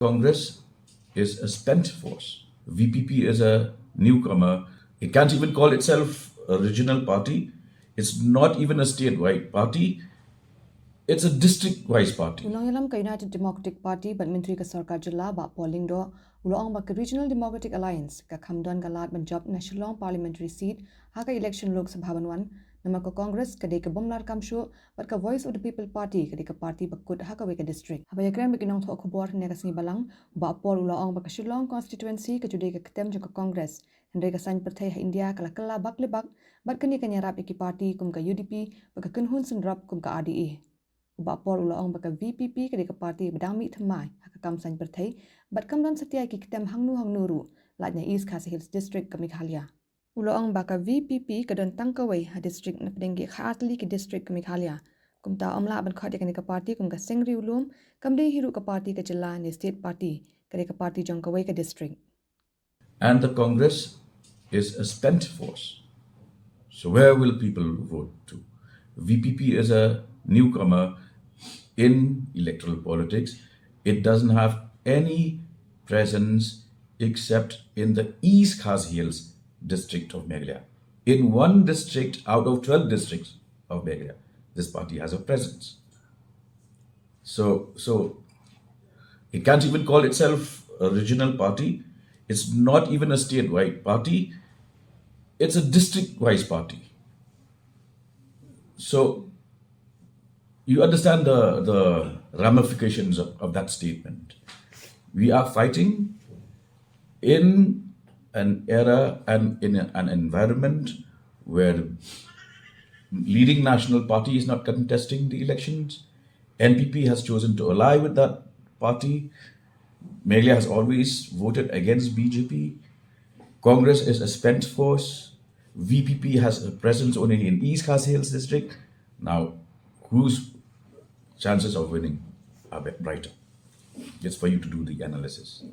Congress is a spent force. VPP is a newcomer. It can't even call itself a regional party. It's not even a statewide party. It's a district-wise party. Ulang yalam ka United Democratic Party ban menteri ka sarkar jilla ba polling do ulang ba ka Regional Democratic Alliance ka khamdon ka lat ban job national parliamentary seat ha ka election lok sabha banwan nama ka Congress ka de ka bom larkam shuh bat ka Voice of the People Party ka de ka party bakut ha ka we ka district ha ba yakram bikinong tho khobor ne ka sni balang ba pol ulang ba ka Shillong constituency ka jude ka ketem jo ka Congress Hendra ka san perthai ha India ka kala bak le bak bat ka ni ka nyarap ki party kum ka UDP ba ka kunhun sunrap kum ka RDA Bapor ulang baka VPP ke parti bedang mi thamai haka kam san perthai bat kam dan setia ki ketem hangnu ru latnya East Khasi Hills District ke Meghalaya ulang baka VPP ke don tangkawai ha district na pedenggi khatli ke district ke Meghalaya kumta amla ban khade ke parti kum ka singri ulum kam de hiru ke parti ke jilla ne state party ke parti jongkawai ke district And the Congress is a spent force. So where will people vote to? VPP is a newcomer in electoral politics. It doesn't have any presence except in the East Khasi Hills district of Meghalaya. In one district out of 12 districts of Meghalaya, this party has a presence. So it can't even call itself a regional party. It's not even a statewide party. It's a district-wise party. So you understand the ramifications of that statement. We are fighting in an era and in an environment where leading national party is not contesting the elections. NPP has chosen to ally with that party. Meghalaya has always voted against BJP. Congress is a spent force. VPP has a presence only in East Khasi Hills district. Now, whose chances of winning are brighter? It's for you to do the analysis.